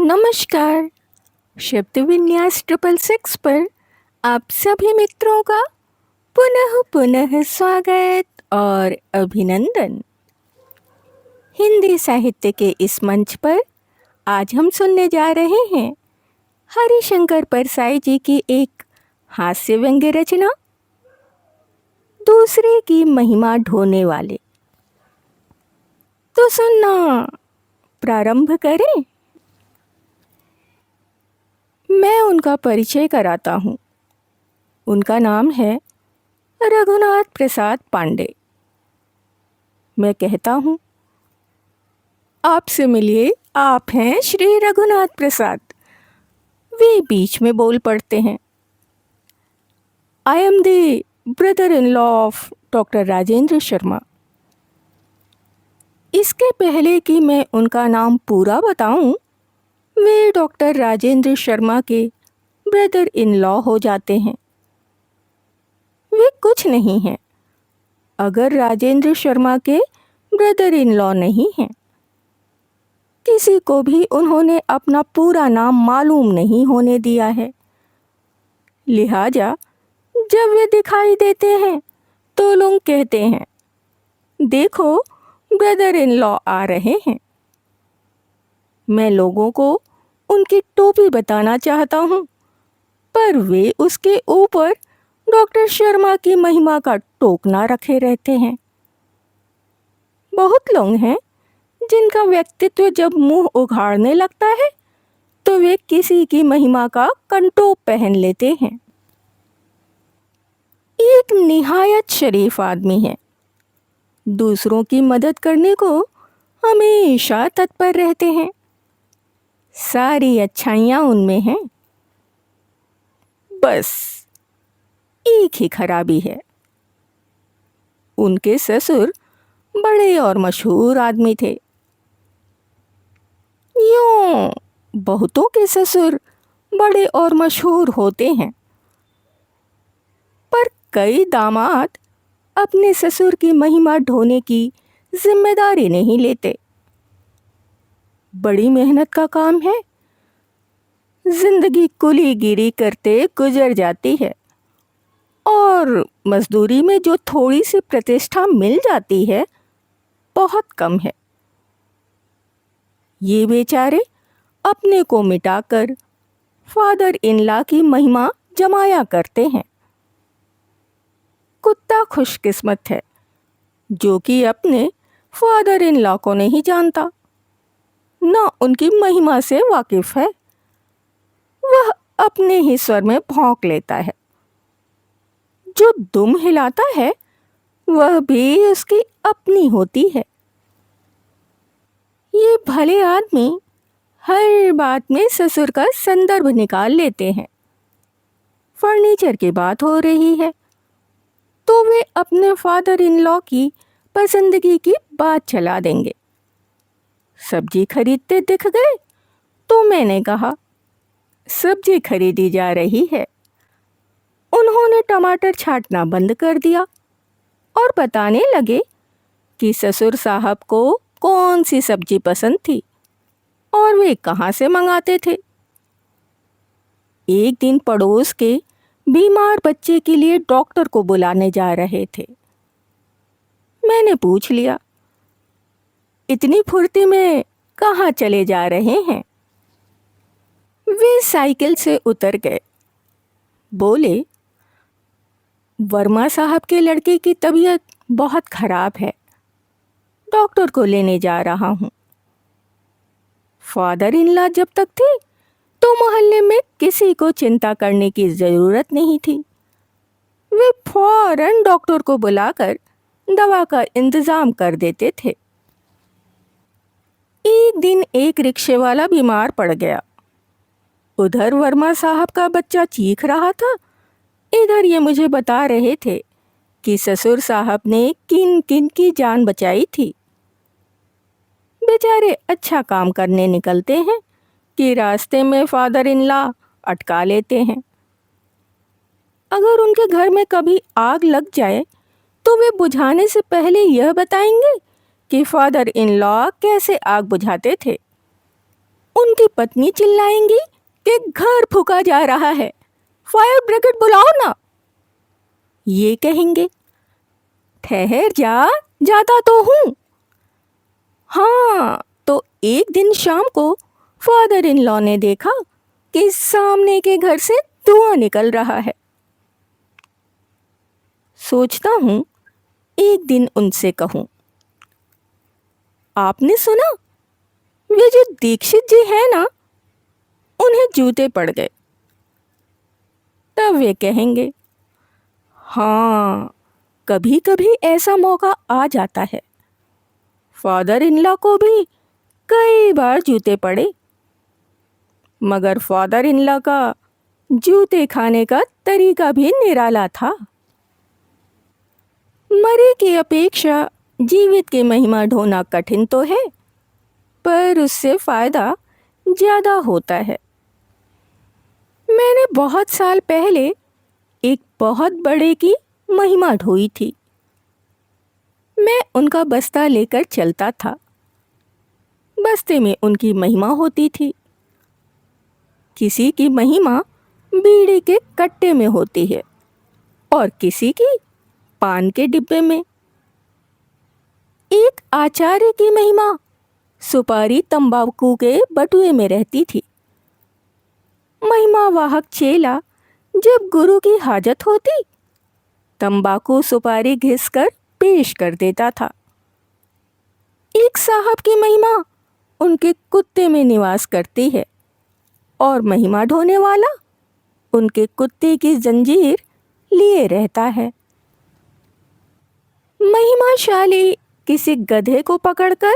नमस्कार। शब्द विन्यास 666 पर आप सभी मित्रों का पुनः पुनः स्वागत और अभिनंदन। हिंदी साहित्य के इस मंच पर आज हम सुनने जा रहे हैं हरिशंकर परसाई जी की एक हास्य व्यंग्य रचना, दूसरे की महिमा ढोने वाले। तो सुनना प्रारंभ करें। मैं उनका परिचय कराता हूँ। उनका नाम है रघुनाथ प्रसाद पांडे। मैं कहता हूँ, आपसे मिलिए, आप हैं श्री रघुनाथ प्रसाद। वे बीच में बोल पड़ते हैं, I am the brother in law of doctor Rajendra Sharma. इसके पहले कि मैं उनका नाम पूरा बताऊं, वे डॉक्टर राजेंद्र शर्मा के ब्रदर इन लॉ हो जाते हैं। वे कुछ नहीं हैं अगर राजेंद्र शर्मा के ब्रदर इन लॉ नहीं हैं। किसी को भी उन्होंने अपना पूरा नाम मालूम नहीं होने दिया है। लिहाजा जब वे दिखाई देते हैं तो लोग कहते हैं, देखो ब्रदर इन लॉ आ रहे हैं। मैं लोगों को उनकी टोपी बताना चाहता हूँ, पर वे उसके ऊपर डॉक्टर शर्मा की महिमा का टोकना रखे रहते हैं। बहुत लोग हैं जिनका व्यक्तित्व जब मुंह उघाड़ने लगता है तो वे किसी की महिमा का कंटोप पहन लेते हैं। एक निहायत शरीफ आदमी है, दूसरों की मदद करने को हमेशा तत्पर रहते हैं। सारी अच्छाइयाँ उनमें हैं, बस एक ही खराबी है। उनके ससुर बड़े और मशहूर आदमी थे। यूं बहुतों के ससुर बड़े और मशहूर होते हैं, पर कई दामाद अपने ससुर की महिमा ढोने की जिम्मेदारी नहीं लेते। बड़ी मेहनत का काम है। जिंदगी कुलीगिरी करते गुजर जाती है और मजदूरी में जो थोड़ी सी प्रतिष्ठा मिल जाती है बहुत कम है। ये बेचारे अपने को मिटाकर फादर इन लॉ की महिमा जमाया करते हैं। कुत्ता खुशकिस्मत है जो कि अपने फादर इन लॉ को नहीं जानता, न उनकी महिमा से वाकिफ है। वह अपने ही स्वर में भौंक लेता है। जो दुम हिलाता है वह भी उसकी अपनी होती है। ये भले आदमी हर बात में ससुर का संदर्भ निकाल लेते हैं। फर्नीचर की बात हो रही है तो वे अपने फादर इन लॉ की पसंदगी की बात चला देंगे। सब्जी खरीदते दिख गए तो मैंने कहा, सब्जी खरीदी जा रही है। उन्होंने टमाटर छांटना बंद कर दिया और बताने लगे कि ससुर साहब को कौन सी सब्जी पसंद थी और वे कहाँ से मंगाते थे। एक दिन पड़ोस के बीमार बच्चे के लिए डॉक्टर को बुलाने जा रहे थे। मैंने पूछ लिया, इतनी फुर्ती में कहाँ चले जा रहे हैं? वे साइकिल से उतर गए। बोले, वर्मा साहब के लड़के की तबीयत बहुत खराब है, डॉक्टर को लेने जा रहा हूँ। फादर इन लॉ जब तक थे तो मोहल्ले में किसी को चिंता करने की जरूरत नहीं थी। वे फौरन डॉक्टर को बुलाकर दवा का इंतजाम कर देते थे। एक दिन एक रिक्शे वाला बीमार पड़ गया। उधर वर्मा साहब का बच्चा चीख रहा था, इधर ये मुझे बता रहे थे कि ससुर साहब ने किन किन की जान बचाई थी। बेचारे अच्छा काम करने निकलते हैं कि रास्ते में फादर इन लॉ अटका लेते हैं। अगर उनके घर में कभी आग लग जाए तो वे बुझाने से पहले यह बताएंगे कि फादर इन लॉ कैसे आग बुझाते थे। उनकी पत्नी चिल्लाएंगी कि घर फूका जा रहा है, फायर ब्रिगेड बुलाओ ना। ये कहेंगे, ठहर जा, जाता तो हूँ। हाँ, तो एक दिन शाम को फादर इन लॉ ने देखा कि सामने के घर से धुआं निकल रहा है। सोचता हूँ एक दिन उनसे कहूँ, आपने सुना, वे जो दीक्षित जी हैं ना, उन्हें जूते पड़ गए। तब वे कहेंगे, हाँ, कभी कभी ऐसा मौका आ जाता है। फादर इन लॉ को भी कई बार जूते पड़े, मगर फादर इन लॉ का जूते खाने का तरीका भी निराला था। मरे की अपेक्षा जीवित की महिमा ढोना कठिन तो है, पर उससे फायदा ज्यादा होता है। मैंने बहुत साल पहले एक बहुत बड़े की महिमा ढोई थी। मैं उनका बस्ता लेकर चलता था। बस्ते में उनकी महिमा होती थी। किसी की महिमा बीड़ी के कट्टे में होती है और किसी की पान के डिब्बे में। एक आचार्य की महिमा सुपारी तंबाकू के बटुए में रहती थी। महिमा वाहक चेला जब गुरु की हाजत होती, तंबाकू सुपारी घिसकर पेश कर देता था। एक साहब की महिमा उनके कुत्ते में निवास करती है और महिमा ढोने वाला उनके कुत्ते की जंजीर लिए रहता है। महिमाशाली किसी गधे को पकड़कर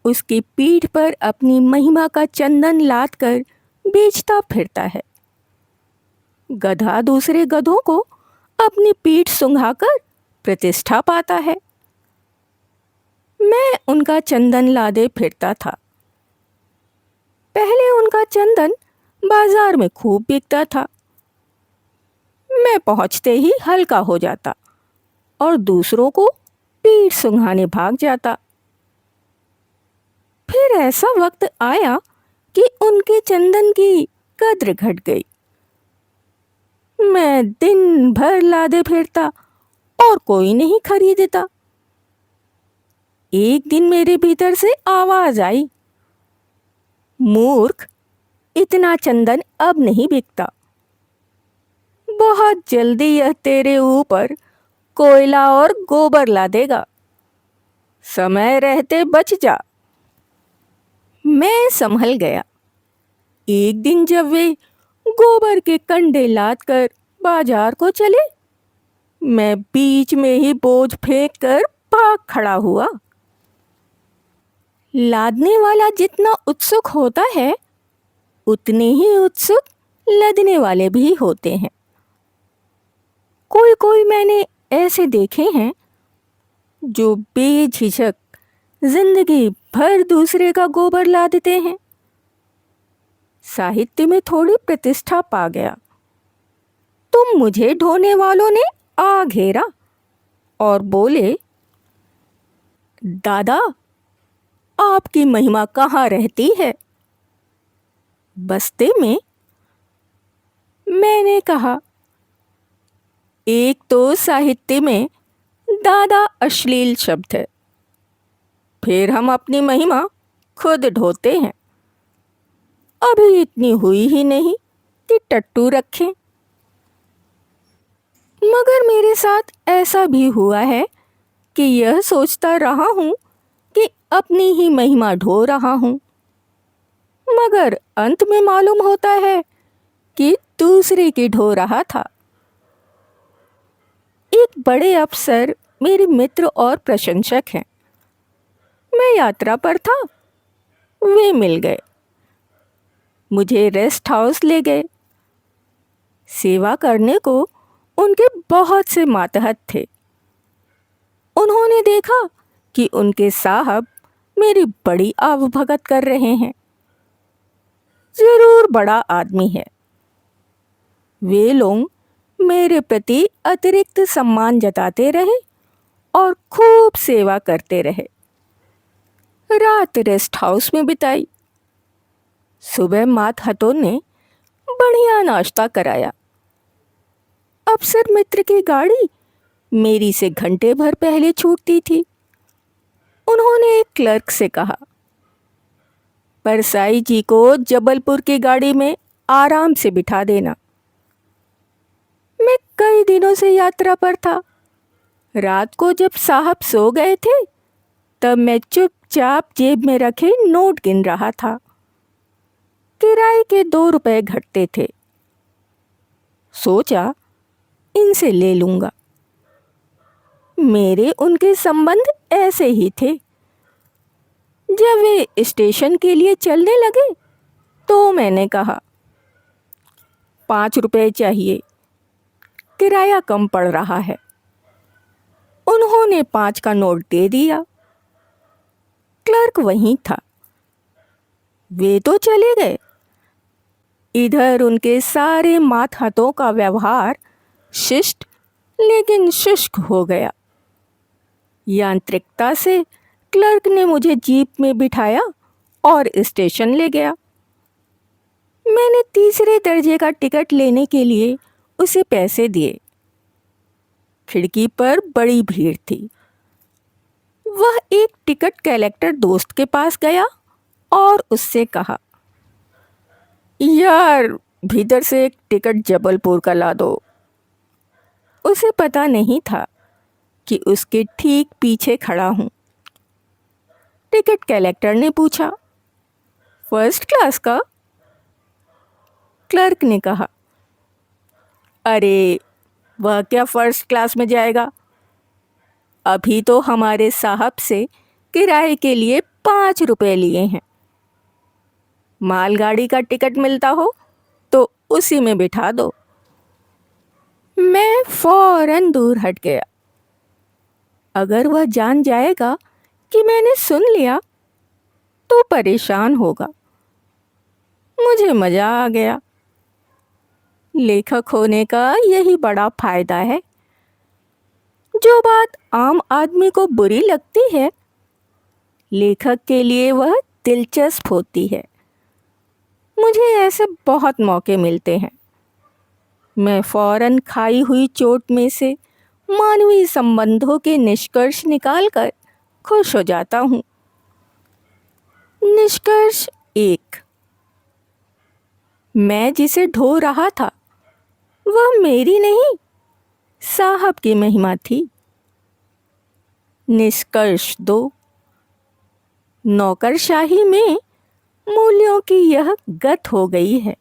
उसकी पीठ पर अपनी महिमा का चंदन लादकर बेचता फिरता है। गधा दूसरे गधों को अपनी पीठ सुंघाकर प्रतिष्ठा पाता है। मैं उनका चंदन लादे फिरता था। पहले उनका चंदन बाजार में खूब बिकता था। मैं पहुंचते ही हल्का हो जाता और दूसरों को पीठ सुंघाने भाग जाता। फिर ऐसा वक्त आया कि उनके चंदन की कद्र घट गई। मैं दिन भर लादे फिरता और कोई नहीं खरीदता। एक दिन मेरे भीतर से आवाज आई, मूर्ख, इतना चंदन अब नहीं बिकता। बहुत जल्दी यह तेरे ऊपर कोयला और गोबर ला देगा। समय रहते बच जा। मैं संभल गया। एक दिन जब वे गोबर के कंडे लाद कर बाजार को चले, मैं बीच में ही बोझ फेंक कर भाग खड़ा हुआ। लादने वाला जितना उत्सुक होता है, उतने ही उत्सुक लदने वाले भी होते हैं। कोई कोई मैंने ऐसे देखे हैं जो बेझिझक जिंदगी भर दूसरे का गोबर लादते हैं। साहित्य में थोड़ी प्रतिष्ठा पा गया तो मुझे ढोने वालों ने आ घेरा और बोले, दादा, आपकी महिमा कहाँ रहती है? बस्ते में। मैंने कहा, एक तो साहित्य में दादा अश्लील शब्द है, फिर हम अपनी महिमा खुद ढोते हैं। अभी इतनी हुई ही नहीं कि टट्टू रखें। मगर मेरे साथ ऐसा भी हुआ है कि यह सोचता रहा हूं कि अपनी ही महिमा ढो रहा हूं, मगर अंत में मालूम होता है कि दूसरे की ढो रहा था। एक बड़े अफसर मेरे मित्र और प्रशंसक हैं। मैं यात्रा पर था, वे मिल गए, मुझे रेस्ट हाउस ले गए। सेवा करने को उनके बहुत से मातहत थे। उन्होंने देखा कि उनके साहब मेरी बड़ी आवभगत कर रहे हैं। जरूर बड़ा आदमी है। वे लोग मेरे प्रति अतिरिक्त सम्मान जताते रहे और खूब सेवा करते रहे। रात रेस्ट हाउस में बिताई। सुबह मातहतों ने बढ़िया नाश्ता कराया। अफसर मित्र की गाड़ी मेरी से घंटे भर पहले छूटती थी। उन्होंने एक क्लर्क से कहा, परसाई जी को जबलपुर की गाड़ी में आराम से बिठा देना। मैं कई दिनों से यात्रा पर था। रात को जब साहब सो गए थे तब मैं चुपचाप जेब में रखे नोट गिन रहा था। किराए के 2 रुपए घटते थे। सोचा इनसे ले लूंगा। मेरे उनके संबंध ऐसे ही थे। जब वे स्टेशन के लिए चलने लगे तो मैंने कहा, 5 रुपए चाहिए, किराया कम पड़ रहा है। उन्होंने 5 का नोट दे दिया। क्लर्क वहीं था। वे तो चले गए। इधर उनके सारे मातहतों का व्यवहार शिष्ट लेकिन शुष्क हो गया। यांत्रिकता से क्लर्क ने मुझे जीप में बिठाया और स्टेशन ले गया। मैंने तीसरे दर्जे का टिकट लेने के लिए उसे पैसे दिए। खिड़की पर बड़ी भीड़ थी। वह एक टिकट कलेक्टर दोस्त के पास गया और उससे कहा, यार भीतर से एक टिकट जबलपुर का ला दो। उसे पता नहीं था कि उसके ठीक पीछे खड़ा हूं। टिकट कलेक्टर ने पूछा, फर्स्ट क्लास का? क्लर्क ने कहा, अरे वह क्या फर्स्ट क्लास में जाएगा? अभी तो हमारे साहब से किराए के लिए 5 रुपए लिए हैं। मालगाड़ी का टिकट मिलता हो तो उसी में बिठा दो। मैं फौरन दूर हट गया। अगर वह जान जाएगा कि मैंने सुन लिया तो परेशान होगा। मुझे मजा आ गया। लेखक होने का यही बड़ा फायदा है। जो बात आम आदमी को बुरी लगती है, लेखक के लिए वह दिलचस्प होती है। मुझे ऐसे बहुत मौके मिलते हैं। मैं फौरन खाई हुई चोट में से मानवीय संबंधों के निष्कर्ष निकालकर खुश हो जाता हूँ। निष्कर्ष 1, मैं जिसे ढो रहा था वह मेरी नहीं, साहब की महिमा थी। निष्कर्ष 2, नौकरशाही में मूल्यों की यह गत हो गई है।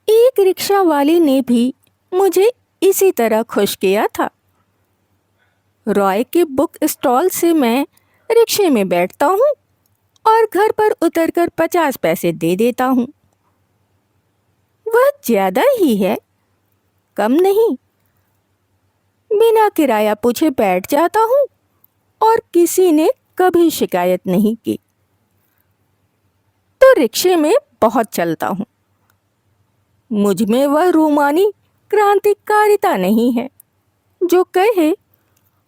एक रिक्शा वाले ने भी मुझे इसी तरह खुश किया था। रॉय के बुक स्टॉल से मैं रिक्शे में बैठता हूँ और घर पर उतरकर 50 पैसे दे देता हूँ। वह ज्यादा ही है, कम नहीं। बिना किराया पूछे बैठ जाता हूँ और किसी ने कभी शिकायत नहीं की। तो रिक्शे में बहुत चलता हूँ। मुझ में वह रूमानी क्रांतिकारिता नहीं है जो कहे,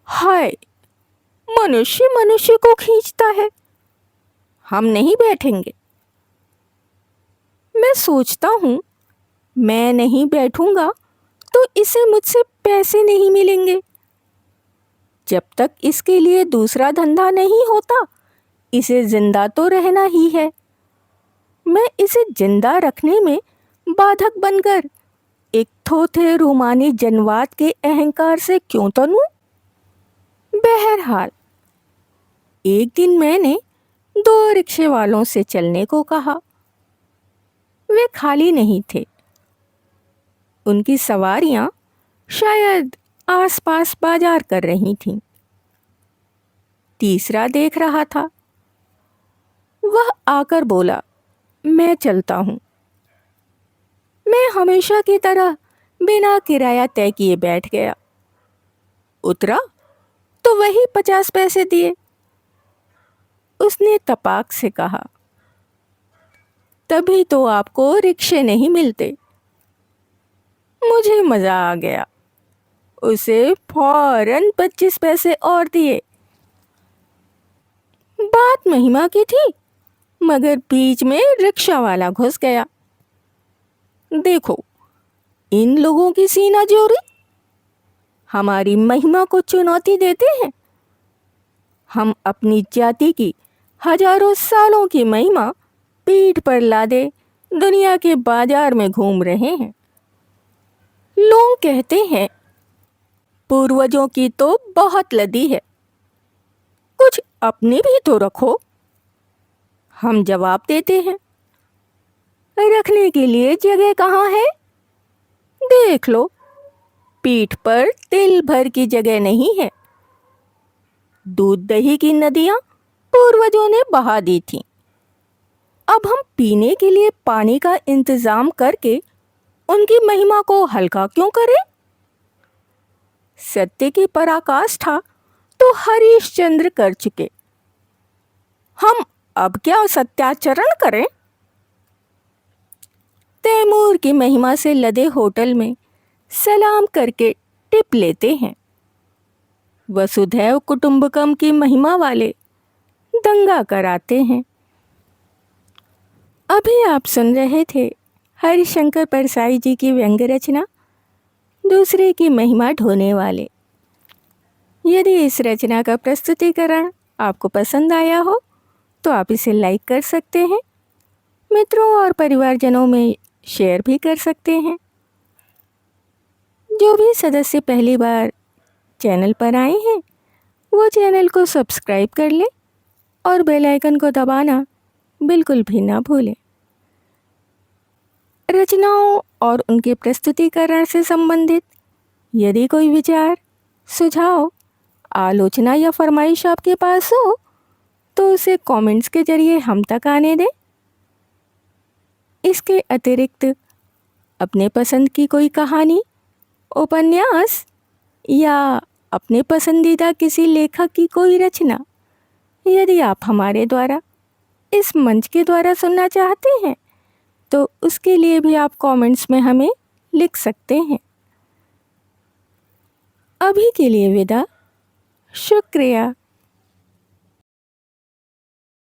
हाय मनुष्य मनुष्य को खींचता है, हम नहीं बैठेंगे। मैं सोचता हूँ, मैं नहीं बैठूंगा तो इसे मुझसे पैसे नहीं मिलेंगे। जब तक इसके लिए दूसरा धंधा नहीं होता, इसे जिंदा तो रहना ही है। मैं इसे जिंदा रखने में बाधक बनकर एक थोथे रूमानी जनवाद के अहंकार से क्यों तनूं? बहरहाल एक दिन मैंने 2 रिक्शे वालों से चलने को कहा। वे खाली नहीं थे। उनकी सवारियां शायद आसपास बाजार कर रही थीं। तीसरा देख रहा था। वह आकर बोला, मैं चलता हूं। मैं हमेशा की तरह बिना किराया तय किए बैठ गया। उतरा तो वही 50 पैसे दिए। उसने तपाक से कहा, तभी तो आपको रिक्शे नहीं मिलते। मुझे मजा आ गया। उसे फौरन 25 पैसे और दिए। बात महिमा की थी, मगर बीच में रिक्शा वाला घुस गया। देखो, इन लोगों की सीना जोरी हमारी महिमा को चुनौती देते हैं। हम अपनी जाति की हजारों सालों की महिमा पीठ पर लादे दुनिया के बाजार में घूम रहे हैं। लोग कहते हैं पूर्वजों की तो बहुत लदी है, कुछ अपनी भी तो रखो। हम जवाब देते हैं, रखने के लिए जगह कहाँ है? देख लो, पीठ पर तिल भर की जगह नहीं है। दूध दही की नदियां पूर्वजों ने बहा दी थीं। अब हम पीने के लिए पानी का इंतजाम करके उनकी महिमा को हल्का क्यों करें? सत्य की पराकाष्ठा तो हरिश्चंद्र कर चुके, हम अब क्या सत्याचरण करें? तैमूर की महिमा से लदे होटल में सलाम करके टिप लेते हैं। वसुधैव कुटुंबकम की महिमा वाले दंगा कराते हैं। अभी आप सुन रहे थे हरिशंकर परसाई जी की व्यंग्य रचना दूसरे की महिमा ढोने वाले। यदि इस रचना का प्रस्तुतिकरण आपको पसंद आया हो तो आप इसे लाइक कर सकते हैं, मित्रों और परिवारजनों में शेयर भी कर सकते हैं। जो भी सदस्य पहली बार चैनल पर आए हैं वो चैनल को सब्सक्राइब कर लें और बेल आइकन को दबाना बिल्कुल भी ना भूलें। रचनाओं और उनके प्रस्तुतिकरण से संबंधित यदि कोई विचार, सुझाव, आलोचना या फरमाइश आपके पास हो तो उसे कमेंट्स के जरिए हम तक आने दें। इसके अतिरिक्त अपने पसंद की कोई कहानी, उपन्यास या अपने पसंदीदा किसी लेखक की कोई रचना यदि आप हमारे द्वारा इस मंच के द्वारा सुनना चाहते हैं तो उसके लिए भी आप कमेंट्स में हमें लिख सकते हैं। अभी के लिए विदा। शुक्रिया।